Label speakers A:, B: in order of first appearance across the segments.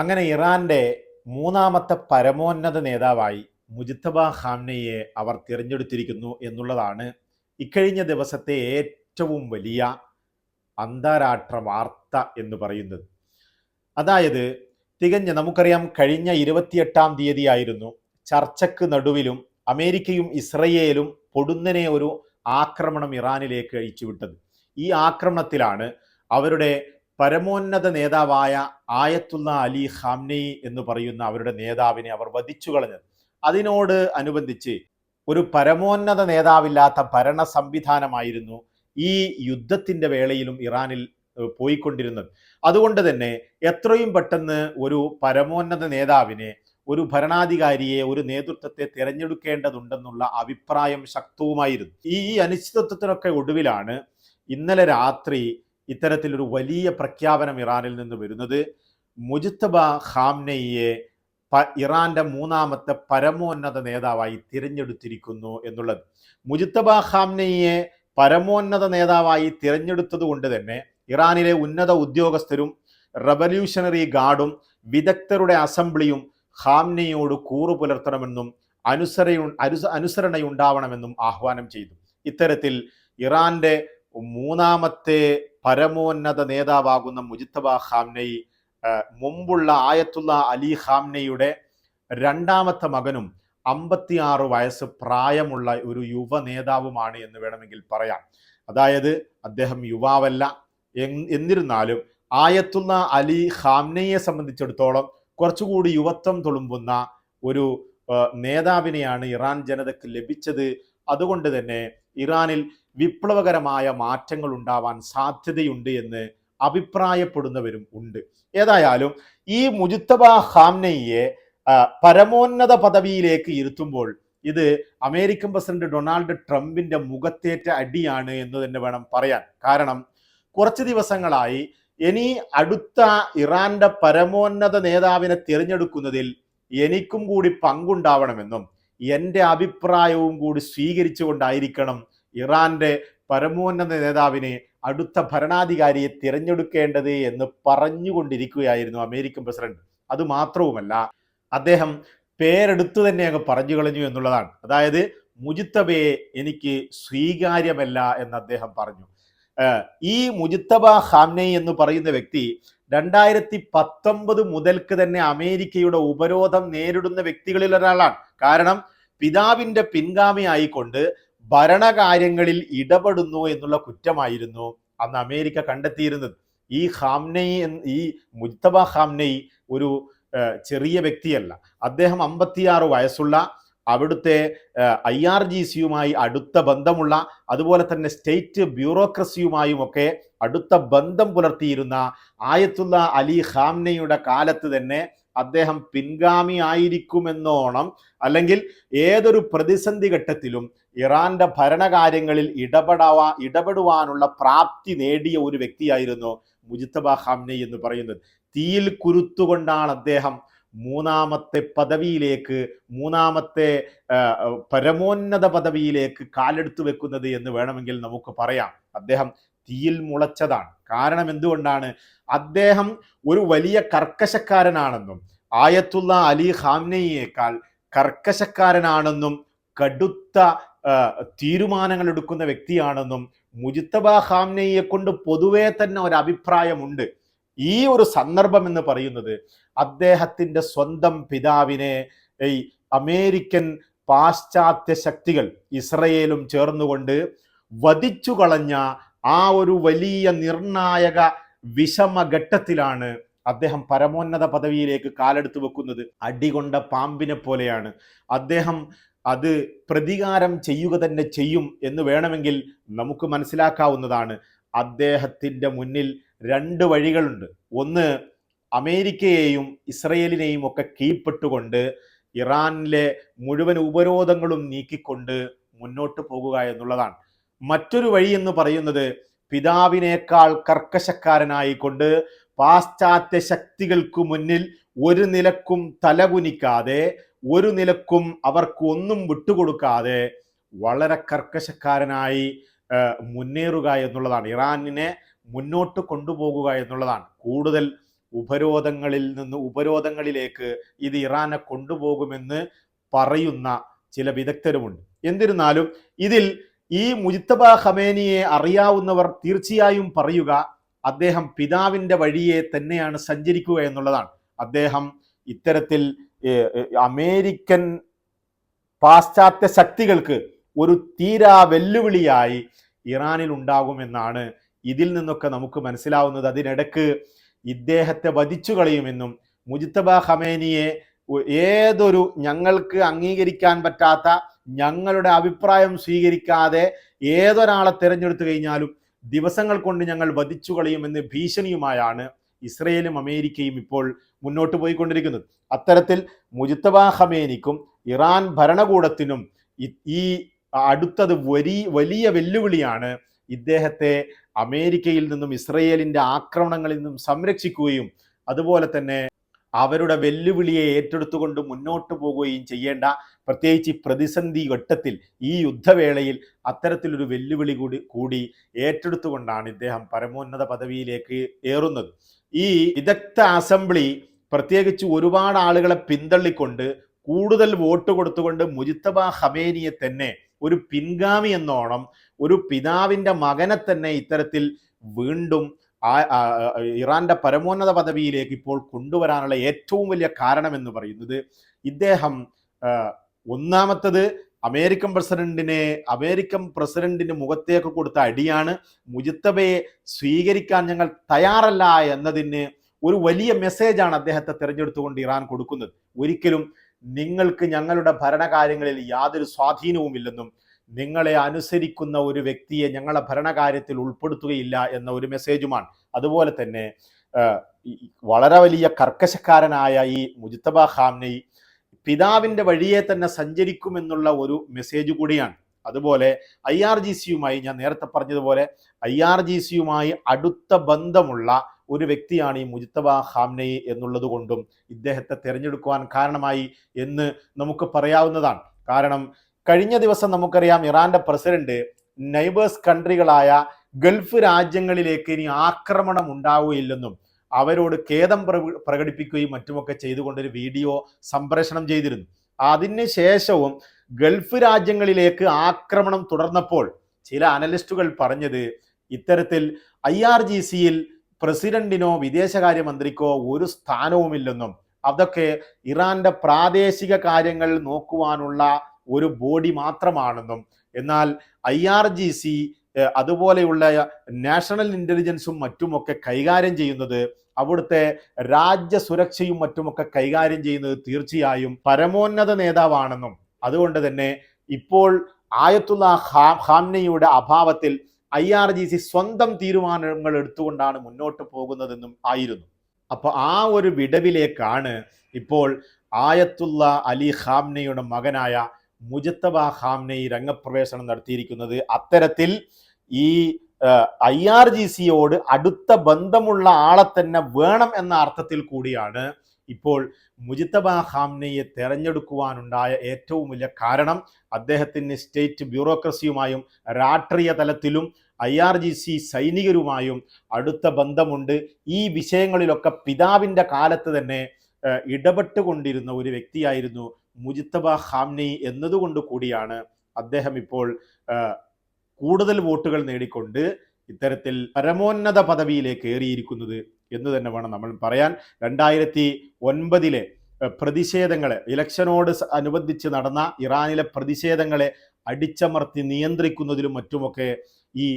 A: അങ്ങനെ ഇറാന്റെ മൂന്നാമത്തെ പരമോന്നത നേതാവായി മുജ്തബ ഖാംനെയെ അവർ തിരഞ്ഞെടുത്തിരിക്കുന്നു എന്നുള്ളതാണ് ഇക്കഴിഞ്ഞ ദിവസത്തെ ഏറ്റവും വലിയ അന്താരാഷ്ട്ര വാർത്ത എന്ന് പറയുന്നത്. അതായത് നമുക്കറിയാം, കഴിഞ്ഞ 28-ാം തീയതിയായിരുന്നു ചർച്ചയ്ക്ക് നടുവിലും അമേരിക്കയും ഇസ്രയേലും പൊടുന്നനെ ഒരു ആക്രമണം ഇറാനിലേക്ക് അഴിച്ചുവിട്ടത്. ഈ ആക്രമണത്തിലാണ് അവരുടെ പരമോന്നത നേതാവായ ആയത്തുള്ള അലി ഖാംനെയി എന്ന് പറയുന്ന അവരുടെ നേതാവിനെ അവർ വധിച്ചു കളഞ്ഞത്. അതിനോട് അനുബന്ധിച്ച് ഒരു പരമോന്നത നേതാവില്ലാത്ത ഭരണ സംവിധാനമായിരുന്നു ഈ യുദ്ധത്തിന്റെ വേളയിലും ഇറാനിൽ പോയിക്കൊണ്ടിരുന്നത്. അതുകൊണ്ട് തന്നെ എത്രയും പെട്ടെന്ന് ഒരു പരമോന്നത നേതാവിനെ, ഒരു ഭരണാധികാരിയെ, ഒരു നേതൃത്വത്തെ തിരഞ്ഞെടുക്കേണ്ടതുണ്ടെന്നുള്ള അഭിപ്രായം ശക്തവുമായിരുന്നു. ഈ അനിശ്ചിതത്വത്തിനൊക്കെ ഒടുവിലാണ് ഇന്നലെ രാത്രി ഇത്തരത്തിലൊരു വലിയ പ്രഖ്യാപനം ഇറാനിൽ നിന്ന് വരുന്നത്. മുജ്തബ ഖാംനെയിയെ ഇറാന്റെ മൂന്നാമത്തെ പരമോന്നത നേതാവായി തിരഞ്ഞെടുത്തിരിക്കുന്നു എന്നുള്ളത്. മുജ്തബ ഖാംനെയിയെ പരമോന്നത നേതാവായി തിരഞ്ഞെടുത്തത് കൊണ്ട് തന്നെ ഇറാനിലെ ഉന്നത ഉദ്യോഗസ്ഥരും റവല്യൂഷണറി ഗാർഡും വിദഗ്ധരുടെ അസംബ്ലിയും ഖാംനെയിയോട് കൂറു പുലർത്തണമെന്നും അനുസരണയുണ്ടാവണമെന്നും ആഹ്വാനം ചെയ്തു. ഇത്തരത്തിൽ ഇറാന്റെ മൂന്നാമത്തെ പരമോന്നത നേതാവാകുന്ന മുജ്തബ ഖാംനെയി മുമ്പുള്ള ആയത്തുള്ള അലി ഖാംനെയുടെ രണ്ടാമത്തെ മകനും 56 വയസ്സ് പ്രായമുള്ള ഒരു യുവ നേതാവുമാണ് എന്ന് വേണമെങ്കിൽ പറയാം. അതായത് അദ്ദേഹം യുവാവല്ല, എന്നിരുന്നാലും ആയത്തുള്ള അലി ഖാംനെയെ സംബന്ധിച്ചിടത്തോളം കുറച്ചുകൂടി യുവത്വം തുളുമ്പുന്ന ഒരു നേതാവിനെയാണ് ഇറാൻ ജനതയ്ക്ക് ലഭിച്ചത്. അതുകൊണ്ട് തന്നെ ഇറാനിൽ വിപ്ലവകരമായ മാറ്റങ്ങൾ ഉണ്ടാവാൻ സാധ്യതയുണ്ട് എന്ന് അഭിപ്രായപ്പെടുന്നവരും ഉണ്ട്. ഏതായാലും ഈ മുജ്തബ ഖാംനെയിയെ പരമോന്നത പദവിയിലേക്ക് ഇരുത്തുമ്പോൾ ഇത് അമേരിക്കൻ പ്രസിഡന്റ് ഡൊണാൾഡ് ട്രംപിന്റെ മുഖത്തേറ്റ അടിയാണ് എന്ന് തന്നെ വേണം പറയാൻ. കാരണം കുറച്ച് ദിവസങ്ങളായി ഇനി അടുത്ത ഇറാന്റെ പരമോന്നത നേതാവിനെ തിരഞ്ഞെടുക്കുന്നതിൽ എനിക്കും കൂടി പങ്കുണ്ടാവണമെന്നും എൻ്റെ അഭിപ്രായവും കൂടി സ്വീകരിച്ചുകൊണ്ടായിരിക്കണം ഇറാന്റെ പരമോന്നത നേതാവിനെ, അടുത്ത ഭരണാധികാരിയെ തിരഞ്ഞെടുക്കേണ്ടത് എന്ന് പറഞ്ഞുകൊണ്ടിരിക്കുകയായിരുന്നു അമേരിക്കൻ പ്രസിഡന്റ്. അതുമാത്രവുമല്ല, അദ്ദേഹം പേരെടുത്തു തന്നെ അങ്ങ് പറഞ്ഞു കളഞ്ഞു എന്നുള്ളതാണ്. അതായത് മുജ്തബയെ എനിക്ക് സ്വീകാര്യമല്ല എന്ന് അദ്ദേഹം പറഞ്ഞു. ഈ മുജ്തബ ഖാംനെയി എന്ന് പറയുന്ന വ്യക്തി 2019 മുതൽക്ക് തന്നെ അമേരിക്കയുടെ ഉപരോധം നേരിടുന്ന വ്യക്തികളിൽ ഒരാളാണ്. കാരണം പിതാവിന്റെ പിൻഗാമിയായിക്കൊണ്ട് ഭരണകാര്യങ്ങളിൽ ഇടപെടുന്നു എന്നുള്ള കുറ്റമായിരുന്നു അന്ന് അമേരിക്ക കണ്ടെത്തിയിരുന്നത്. ഈ മുജ്തബ ഖാംനെയി ഒരു ചെറിയ വ്യക്തിയല്ല. അദ്ദേഹം 56 വയസ്സുള്ള, അവിടുത്തെ IRGCയുമായി അടുത്ത ബന്ധമുള്ള, അതുപോലെ തന്നെ സ്റ്റേറ്റ് ബ്യൂറോക്രസിയുമായും ഒക്കെ അടുത്ത ബന്ധം പുലർത്തിയിരുന്ന ആയത്തുള്ള അലി ഖാംനെയുടെ കാലത്ത് തന്നെ അദ്ദേഹം പിൻഗാമി ആയിരിക്കുമെന്നോണം, അല്ലെങ്കിൽ ഏതൊരു പ്രതിസന്ധി ഘട്ടത്തിലും ഇറാന്റെ ഭരണകാര്യങ്ങളിൽ ഇടപെടുവാനുള്ള പ്രാപ്തി നേടിയ ഒരു വ്യക്തിയായിരുന്നു മുജ്തബ ഖാംനെയി എന്ന് പറയുന്നത്. തീയിൽ കുരുത്തുകൊണ്ടാണ് അദ്ദേഹം മൂന്നാമത്തെ പരമോന്നത പദവിയിലേക്ക് കാലെടുത്തു വെക്കുന്നത് എന്ന് വേണമെങ്കിൽ നമുക്ക് പറയാം. അദ്ദേഹം തീയിൽ മുളച്ചതാണ്. കാരണം എന്തുകൊണ്ടാണ്? അദ്ദേഹം ഒരു വലിയ കർക്കശക്കാരനാണെന്നും ആയത്തുള്ള അലി ഖാംനെയിയേക്കാൾ കർക്കശക്കാരനാണെന്നും കടുത്ത തീരുമാനങ്ങൾ എടുക്കുന്ന വ്യക്തിയാണെന്നും മുജ്തബ ഖാംനെയിയെ കൊണ്ട് പൊതുവേ തന്നെ ഒരു അഭിപ്രായമുണ്ട്. ഈ ഒരു സന്ദർഭം എന്ന് പറയുന്നത് അദ്ദേഹത്തിന്റെ സ്വന്തം പിതാവിനെ ഈ അമേരിക്കൻ പാശ്ചാത്യ ശക്തികൾ, ഇസ്രയേലും ചേർന്നുകൊണ്ട് വധിച്ചു കളഞ്ഞ ആ ഒരു വലിയ നിർണായക വിഷമഘട്ടത്തിലാണ് അദ്ദേഹം പരമോന്നത പദവിയിലേക്ക് കാലെടുത്തു വെക്കുന്നത്. അടികൊണ്ട പാമ്പിനെ പോലെയാണ് അദ്ദേഹം. അത് പ്രതികാരം ചെയ്യുക തന്നെ ചെയ്യും എന്ന് വേണമെങ്കിൽ നമുക്ക് മനസ്സിലാക്കാവുന്നതാണ്. അദ്ദേഹത്തിന്റെ മുന്നിൽ 2 വഴികളുണ്ട്. ഒന്ന്, അമേരിക്കയെയും ഇസ്രയേലിനെയും ഒക്കെ കീഴ്പ്പെട്ടുകൊണ്ട് ഇറാനിലെ മുഴുവൻ ഉപരോധങ്ങളും നീക്കിക്കൊണ്ട് മുന്നോട്ട് പോകുക എന്നുള്ളതാണ്. മറ്റൊരു വഴി എന്ന് പറയുന്നത് പിതാവിനേക്കാൾ കർക്കശക്കാരനായിക്കൊണ്ട് പാശ്ചാത്യ ശക്തികൾക്ക് മുന്നിൽ ഒരു നിലക്കും തലകുനിക്കാതെ, ഒരു നിലക്കും അവർക്ക് ഒന്നും വിട്ടുകൊടുക്കാതെ വളരെ കർക്കശക്കാരനായി മുന്നേറുക എന്നുള്ളതാണ്. ഇറാനിനെ മുന്നോട്ട് കൊണ്ടുപോകുക എന്നുള്ളതാണ്. കൂടുതൽ ഉപരോധങ്ങളിലേക്ക് ഇത് ഇറാനെ കൊണ്ടുപോകുമെന്ന് പറയുന്ന ചില വിദഗ്ധരുമുണ്ട്. എന്നിരുന്നാലും ഇതിൽ ഈ മുജ്തബ ഖമേനിയെ അറിയാവുന്നവർ തീർച്ചയായും പറയുക അദ്ദേഹം പിതാവിൻ്റെ വഴിയെ തന്നെയാണ് സഞ്ചരിക്കുക എന്നുള്ളതാണ്. അദ്ദേഹം ഇത്തരത്തിൽ അമേരിക്കൻ പാശ്ചാത്യ ശക്തികൾക്ക് ഒരു തീരാ വെല്ലുവിളിയായി ഇറാനിൽ ഉണ്ടാകുമെന്നാണ് ഇതിൽ നിന്നൊക്കെ നമുക്ക് മനസ്സിലാവുന്നത്. അതിനിടക്ക് ഇദ്ദേഹത്തെ വധിച്ചു കളയുമെന്നും മുജ്തബ ഖമേനിയെ ഏതൊരു ഞങ്ങൾക്ക് അംഗീകരിക്കാൻ പറ്റാത്ത, ഞങ്ങളുടെ അഭിപ്രായം സ്വീകരിക്കാതെ ഏതൊരാളെ തിരഞ്ഞെടുത്തു കഴിഞ്ഞാലും ദിവസങ്ങൾ കൊണ്ട് ഞങ്ങൾ വധിച്ചു കളയുമെന്ന് ഭീഷണിയുമായാണ് ഇസ്രയേലും അമേരിക്കയും ഇപ്പോൾ മുന്നോട്ട് പോയിക്കൊണ്ടിരിക്കുന്നത്. അത്തരത്തിൽ മുജ്തബ ഖമേനിക്കും ഇറാൻ ഭരണകൂടത്തിനും ഈ അടുത്തത് വലിയ വെല്ലുവിളിയാണ്. ഇദ്ദേഹത്തെ അമേരിക്കയിൽ നിന്നും ഇസ്രയേലിൻ്റെ ആക്രമണങ്ങളിൽ നിന്നും സംരക്ഷിക്കുകയും അതുപോലെ തന്നെ അവരുടെ വെല്ലുവിളിയെ ഏറ്റെടുത്തുകൊണ്ട് മുന്നോട്ട് പോവുകയും ചെയ്യേണ്ട, പ്രത്യേകിച്ച് പ്രതിസന്ധി ഘട്ടത്തിൽ ഈ യുദ്ധവേളയിൽ അത്തരത്തിലൊരു വെല്ലുവിളി കൂടി ഏറ്റെടുത്തുകൊണ്ടാണ് ഇദ്ദേഹം പരമോന്നത പദവിയിലേക്ക് ഏറുന്നത്. ഈ വിദഗ്ധ അസംബ്ലി പ്രത്യേകിച്ച് ഒരുപാട് ആളുകളെ പിന്തള്ളിക്കൊണ്ട് കൂടുതൽ വോട്ട് കൊടുത്തുകൊണ്ട് മുജ്തബ ഖമേനിയെ തന്നെ ഒരു പിൻഗാമി എന്നോണം, ഒരു പിതാവിൻ്റെ മകനെ തന്നെ ഇത്തരത്തിൽ വീണ്ടും ഇറാന്റെ പരമോന്നത പദവിയിലേക്ക് ഇപ്പോൾ കൊണ്ടുവരാനുള്ള ഏറ്റവും വലിയ കാരണം എന്ന് പറയുന്നത് ഇദ്ദേഹം ഒന്നാമത്തത് അമേരിക്കൻ പ്രസിഡന്റിന് മുഖത്തേക്ക് കൊടുത്ത അടിയാണ്. മുജ്തബയെ സ്വീകരിക്കാൻ ഞങ്ങൾ തയ്യാറല്ല എന്നതിന് ഒരു വലിയ മെസ്സേജാണ് അദ്ദേഹത്തെ തിരഞ്ഞെടുത്തുകൊണ്ട് ഇറാൻ കൊടുക്കുന്നത്. ഒരിക്കലും നിങ്ങൾക്ക് ഞങ്ങളുടെ ഭരണകാര്യങ്ങളിൽ യാതൊരു സ്വാധീനവുമില്ലെന്നും നിങ്ങളെ അനുസരിക്കുന്ന ഒരു വ്യക്തിയെ ഞങ്ങളുടെ ഭരണകാര്യത്തിൽ ഉൾപ്പെടുത്തുകയില്ല എന്ന ഒരു മെസ്സേജുമാണ്. അതുപോലെ തന്നെ വളരെ വലിയ കർക്കശക്കാരനായ ഈ മുജ്തബ ഖാംനെയി പിതാവിൻ്റെ വഴിയെ തന്നെ സഞ്ചരിക്കുമെന്നുള്ള ഒരു മെസ്സേജ് കൂടിയാണ്. അതുപോലെ IRGCയുമായി, ഞാൻ നേരത്തെ പറഞ്ഞതുപോലെ IRGCയുമായി അടുത്ത ബന്ധമുള്ള ഒരു വ്യക്തിയാണ് ഈ മുജ്തബ ഖാംനെയി എന്നുള്ളത് കൊണ്ടും ഇദ്ദേഹത്തെ തിരഞ്ഞെടുക്കുവാൻ കാരണമായി എന്ന് നമുക്ക് പറയാവുന്നതാണ്. കാരണം കഴിഞ്ഞ ദിവസം നമുക്കറിയാം ഇറാന്റെ പ്രസിഡന്റ് നൈബേഴ്സ് കൺട്രികളായ ഗൾഫ് രാജ്യങ്ങളിലേക്ക് ഇനി ആക്രമണം ഉണ്ടാവുകയില്ലെന്നും അവരോട് ഖേദം പ്രകടിപ്പിക്കുകയും മറ്റുമൊക്കെ ചെയ്തുകൊണ്ടൊരു വീഡിയോ സംപ്രേഷണം ചെയ്തിരുന്നു. അതിന് ശേഷവും ഗൾഫ് രാജ്യങ്ങളിലേക്ക് ആക്രമണം തുടർന്നപ്പോൾ ചില അനലിസ്റ്റുകൾ പറഞ്ഞത് ഇത്തരത്തിൽ IRGCയിൽ പ്രസിഡന്റിനോ വിദേശകാര്യമന്ത്രിക്കോ ഒരു സ്ഥാനവുമില്ലെന്നും അതൊക്കെ ഇറാന്റെ പ്രാദേശിക കാര്യങ്ങൾ നോക്കുവാനുള്ള ഒരു ബോഡി മാത്രമാണെന്നും, എന്നാൽ IRGC അതുപോലെയുള്ള നാഷണൽ ഇന്റലിജൻസും മറ്റുമൊക്കെ കൈകാര്യം ചെയ്യുന്നത്, അവിടുത്തെ രാജ്യസുരക്ഷയും മറ്റുമൊക്കെ കൈകാര്യം ചെയ്യുന്നത് തീർച്ചയായും പരമോന്നത നേതാവാണെന്നും അതുകൊണ്ട് തന്നെ ഇപ്പോൾ ആയത്തുള്ള ഖാംനെയുടെ അഭാവത്തിൽ IRGC സ്വന്തം തീരുമാനങ്ങൾ എടുത്തുകൊണ്ടാണ് മുന്നോട്ട് പോകുന്നതെന്നും ആയിരുന്നു. അപ്പോൾ ആ ഒരു വിടവിലേക്കാണ് ഇപ്പോൾ ആയത്തുള്ള അലി ഖാംനെയുടെ മകനായ മുജ്തബ ഖാംനെയി രംഗപ്രവേശനം നടത്തിയിരിക്കുന്നത്. അത്തരത്തിൽ ഈ IRGCയോട് അടുത്ത ബന്ധമുള്ള ആളെ തന്നെ വേണം എന്ന അർത്ഥത്തിൽ കൂടിയാണ് ഇപ്പോൾ മുജ്തബ ഖാംനെയെ തെരഞ്ഞെടുക്കുവാനുണ്ടായ ഏറ്റവും വലിയ കാരണം. അദ്ദേഹത്തിന് സ്റ്റേറ്റ് ബ്യൂറോക്രസിയുമായും രാഷ്ട്രീയ തലത്തിലും IRGC സൈനികരുമായും അടുത്ത ബന്ധമുണ്ട്. ഈ വിഷയങ്ങളിലൊക്കെ പിതാവിൻ്റെ കാലത്ത് തന്നെ ഇടപെട്ടുകൊണ്ടിരുന്ന ഒരു വ്യക്തിയായിരുന്നു മുജ്തബ ഖാംനെയി എന്നതുകൊണ്ട് കൂടിയാണ് അദ്ദേഹം ഇപ്പോൾ കൂടുതൽ വോട്ടുകൾ നേടിക്കൊണ്ട് ഇത്തരത്തിൽ പരമോന്നത പദവിയിലേക്ക് ഏറിയിരിക്കുന്നത് എന്ന് തന്നെ വേണം നമ്മൾ പറയാൻ. 2009 പ്രതിഷേധങ്ങളെ, ഇലക്ഷനോട് അനുബന്ധിച്ച് നടന്ന ഇറാനിലെ പ്രതിഷേധങ്ങളെ അടിച്ചമർത്തി നിയന്ത്രിക്കുന്നതിലും മറ്റുമൊക്കെ ഈ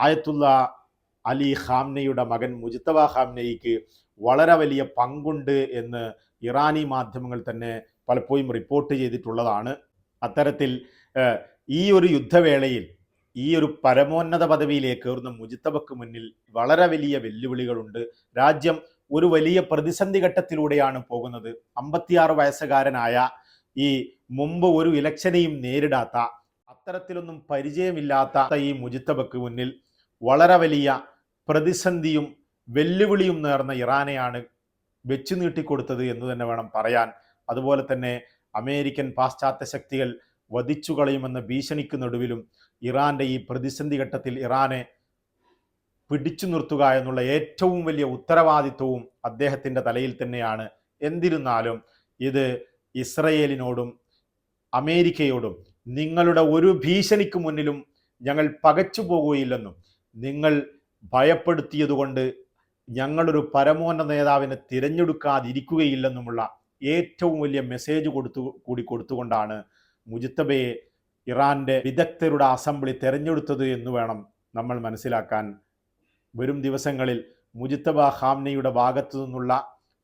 A: ആയത്തുള്ള അലി ഖാംനെയുടെ മകൻ മുജ്തബ ഖാംനെയിക്ക് വളരെ വലിയ പങ്കുണ്ട് എന്ന് ഇറാനി മാധ്യമങ്ങൾ തന്നെ പലപ്പോഴും റിപ്പോർട്ട് ചെയ്തിട്ടുള്ളതാണ്. അത്തരത്തിൽ ഈ ഒരു യുദ്ധവേളയിൽ ഈ ഒരു പരമോന്നത പദവിയിലേക്ക് കയറുന്ന മുജ്തബക്ക് മുന്നിൽ വളരെ വലിയ വെല്ലുവിളികളുണ്ട്. രാജ്യം ഒരു വലിയ പ്രതിസന്ധി ഘട്ടത്തിലൂടെയാണ് പോകുന്നത്. 56 വയസ്സുകാരനായ ഈ മുമ്പ് ഒരു ഇലക്ഷനെയും നേരിടാത്ത, അത്തരത്തിലൊന്നും പരിചയമില്ലാത്ത ഈ മുജ്തബക്ക് മുന്നിൽ വളരെ വലിയ പ്രതിസന്ധിയും വെല്ലുവിളിയും നേർന്ന ഇറാനെയാണ് വെച്ചു നീട്ടിക്കൊടുത്തത് എന്ന് തന്നെ വേണം പറയാൻ. അതുപോലെ തന്നെ അമേരിക്കൻ പാശ്ചാത്യ ശക്തികൾ വധിച്ചു കളയുമെന്ന ഭീഷണിക്ക് നടുവിലും ഇറാന്റെ ഈ പ്രതിസന്ധി ഘട്ടത്തിൽ ഇറാനെ പിടിച്ചു നിർത്തുക എന്നുള്ള ഏറ്റവും വലിയ ഉത്തരവാദിത്വവും അദ്ദേഹത്തിൻ്റെ തലയിൽ തന്നെയാണ്. എന്നിരുന്നാലും ഇത് ഇസ്രയേലിനോടും അമേരിക്കയോടും നിങ്ങളുടെ ഒരു ഭീഷണിക്ക് മുന്നിലും ഞങ്ങൾ പകച്ചു പോകുകയില്ലെന്നും നിങ്ങൾ ഭയപ്പെടുത്തിയതുകൊണ്ട് ഞങ്ങളൊരു പരമോന്നത നേതാവിനെ തിരഞ്ഞെടുക്കാതിരിക്കുകയില്ലെന്നുമുള്ള ഏറ്റവും വലിയ മെസ്സേജ് കൊടുത്തുകൊണ്ടാണ് മുജ്തബയെ ഇറാൻ്റെ വിദഗ്ധരുടെ അസംബ്ലി തിരഞ്ഞെടുത്തത് എന്ന് വേണം നമ്മൾ മനസ്സിലാക്കാൻ. വരും ദിവസങ്ങളിൽ മുജ്തബ ഖാംനയുടെ ഭാഗത്തു നിന്നുള്ള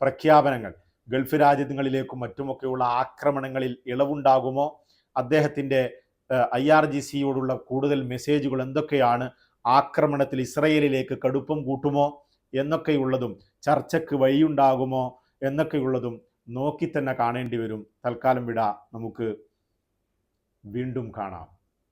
A: പ്രഖ്യാപനങ്ങൾ, ഗൾഫ് രാജ്യങ്ങളിലേക്കും മറ്റുമൊക്കെയുള്ള ആക്രമണങ്ങളിൽ ഇളവുണ്ടാകുമോ, അദ്ദേഹത്തിൻ്റെ IRGCയോടുള്ള കൂടുതൽ മെസ്സേജുകൾ എന്തൊക്കെയാണ്, ആക്രമണത്തിൽ ഇസ്രയേലിലേക്ക് കടുപ്പം കൂട്ടുമോ എന്നൊക്കെയുള്ളതും, ചർച്ചയ്ക്ക് വഴിയുണ്ടാകുമോ എന്നൊക്കെയുള്ളതും നോക്കി തന്നെ കാണേണ്ടി വരും. തൽക്കാലം വിട, നമുക്ക് വീണ്ടും കാണാം.